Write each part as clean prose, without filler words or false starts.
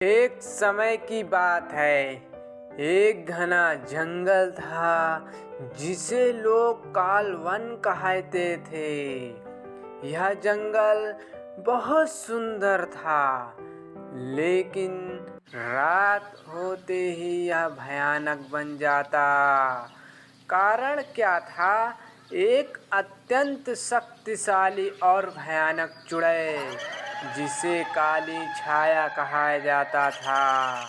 एक समय की बात है। एक घना जंगल था जिसे लोग कालवन कहते थे। यह जंगल बहुत सुंदर था, लेकिन रात होते ही यह भयानक बन जाता। कारण क्या था? एक अत्यंत शक्तिशाली और भयानक चुड़ैल, जिसे काली छाया कहा जाता था।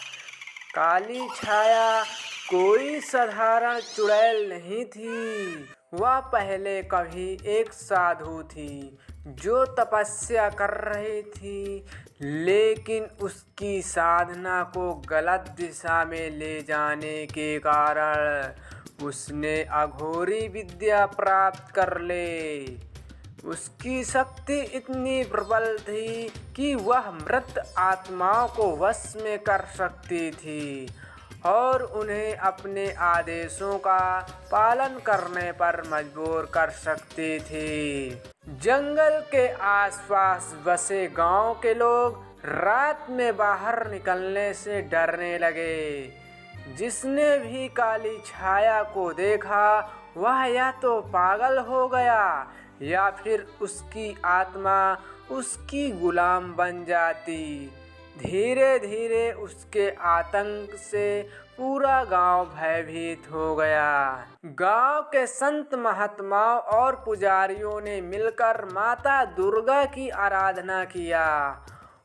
काली छाया कोई साधारण चुड़ैल नहीं थी। वह पहले कभी एक साधु थी जो तपस्या कर रही थी, लेकिन उसकी साधना को गलत दिशा में ले जाने के कारण उसने अघोरी विद्या प्राप्त कर ली। उसकी शक्ति इतनी प्रबल थी कि वह मृत आत्माओं को वश में कर सकती थी और उन्हें अपने आदेशों का पालन करने पर मजबूर कर सकती थी। जंगल के आसपास बसे गांव के लोग रात में बाहर निकलने से डरने लगे। जिसने भी काली छाया को देखा, वह या तो पागल हो गया या फिर उसकी आत्मा उसकी गुलाम बन जाती। धीरे धीरे उसके आतंक से पूरा गांव भयभीत हो गया। गांव के संत महात्माओं और पुजारियों ने मिलकर माता दुर्गा की आराधना किया।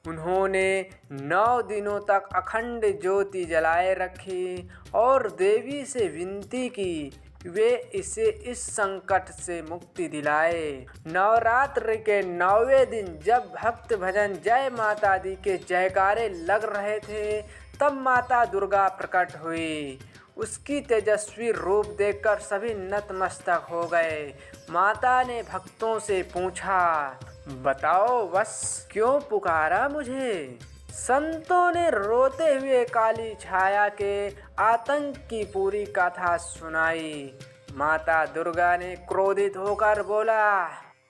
उन्होंने 9 दिनों तक अखंड ज्योति जलाए रखी और देवी से विनती की वे इसे इस संकट से मुक्ति दिलाए। नवरात्र के 9वें दिन जब भक्त भजन जय माता दी के जयकारे लग रहे थे, तब माता दुर्गा प्रकट हुई। उसकी तेजस्वी रूप देखकर सभी नतमस्तक हो गए। माता ने भक्तों से पूछा, बताओ बस क्यों पुकारा मुझे? संतों ने रोते हुए काली छाया के आतंक की पूरी कथा सुनाई। माता दुर्गा ने क्रोधित होकर बोला,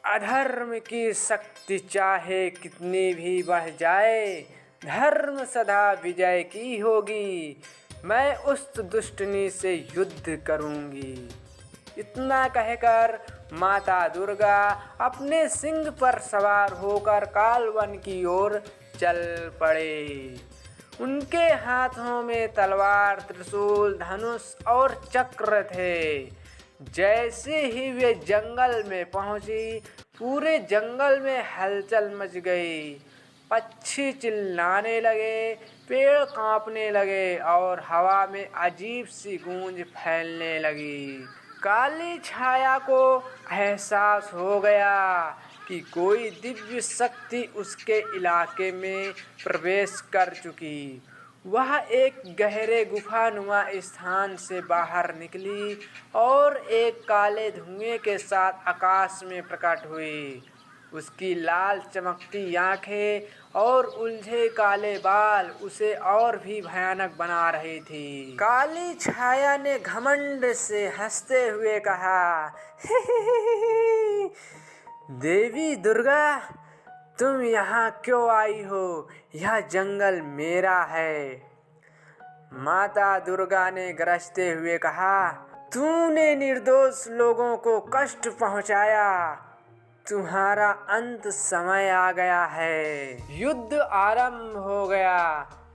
अधर्म की शक्ति चाहे कितनी भी बढ़ जाए, धर्म सदा विजय की होगी। मैं उस दुष्टनी से युद्ध करूंगी। इतना कहकर माता दुर्गा अपने सिंह पर सवार होकर कालवन की ओर चल पड़े। उनके हाथों में तलवार, त्रिशूल, धनुष और चक्र थे। जैसे ही वे जंगल में पहुंची, पूरे जंगल में हलचल मच गई। पक्षी चिल्लाने लगे, पेड़ कांपने लगे और हवा में अजीब सी गूंज फैलने लगी। काली छाया को एहसास हो गया कि कोई दिव्य शक्ति उसके इलाके में प्रवेश कर चुकी। वह एक गहरे गुफानुमा स्थान से बाहर निकली और एक काले धुएं के साथ आकाश में प्रकट हुई। उसकी लाल चमकती आंखें और उलझे काले बाल उसे और भी भयानक बना रही थी। काली छाया ने घमंड से हंसते हुए कहा, देवी दुर्गा, तुम यहाँ क्यों आई हो? यह जंगल मेरा है। माता दुर्गा ने गरजते हुए कहा, तूने निर्दोष लोगों को कष्ट पहुँचाया। तुम्हारा अंत समय आ गया है। युद्ध आरंभ हो गया।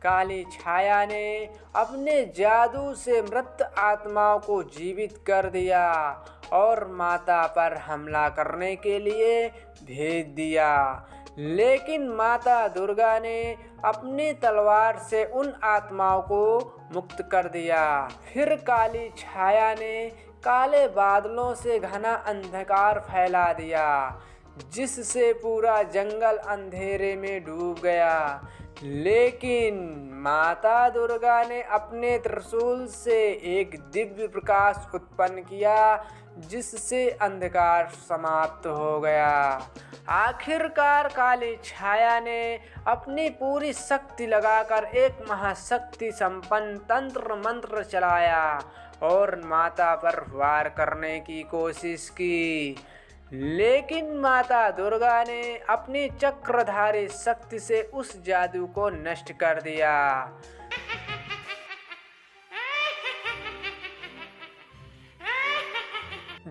काली छाया ने अपने जादू से मृत आत्माओं को जीवित कर दिया और माता पर हमला करने के लिए भेज दिया। लेकिन माता दुर्गा ने अपनी तलवार से उन आत्माओं को मुक्त कर दिया। फिर काली छाया ने काले बादलों से घना अंधकार फैला दिया, जिससे पूरा जंगल अंधेरे में डूब गया। लेकिन माता दुर्गा ने अपने त्रिशूल से एक दिव्य प्रकाश उत्पन्न किया, जिससे अंधकार समाप्त हो गया। आखिरकार काली छाया ने अपनी पूरी शक्ति लगाकर एक महाशक्ति संपन्न तंत्र मंत्र चलाया और माता पर वार करने की कोशिश की। लेकिन माता दुर्गा ने अपनी चक्रधारी शक्ति से उस जादू को नष्ट कर दिया।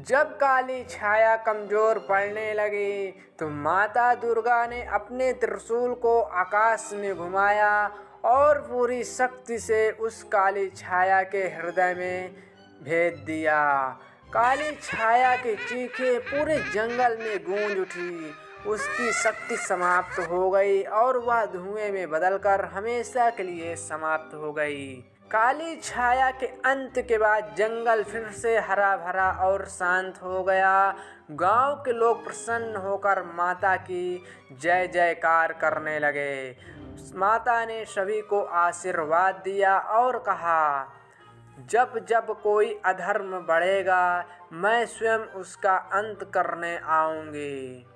जब काली छाया कमजोर पड़ने लगी तो माता दुर्गा ने अपने त्रिशूल को आकाश में घुमाया और पूरी शक्ति से उस काली छाया के हृदय में भेद दिया। काली छाया की चीखें पूरे जंगल में गूंज उठी। उसकी शक्ति समाप्त हो गई और वह धुएं में बदलकर हमेशा के लिए समाप्त हो गई। काली छाया के अंत के बाद जंगल फिर से हरा भरा और शांत हो गया। गांव के लोग प्रसन्न होकर माता की जय जयकार करने लगे। माता ने सभी को आशीर्वाद दिया और कहा, जब जब कोई अधर्म बढ़ेगा मैं स्वयं उसका अंत करने आऊंगी।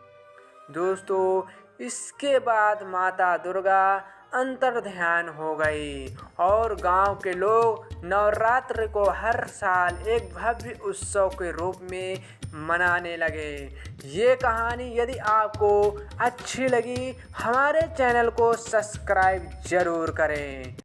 दोस्तों, इसके बाद माता दुर्गा अंतर्ध्यान हो गई और गांव के लोग नवरात्र को हर साल एक भव्य उत्सव के रूप में मनाने लगे। ये कहानी यदि आपको अच्छी लगी हमारे चैनल को सब्सक्राइब जरूर करें।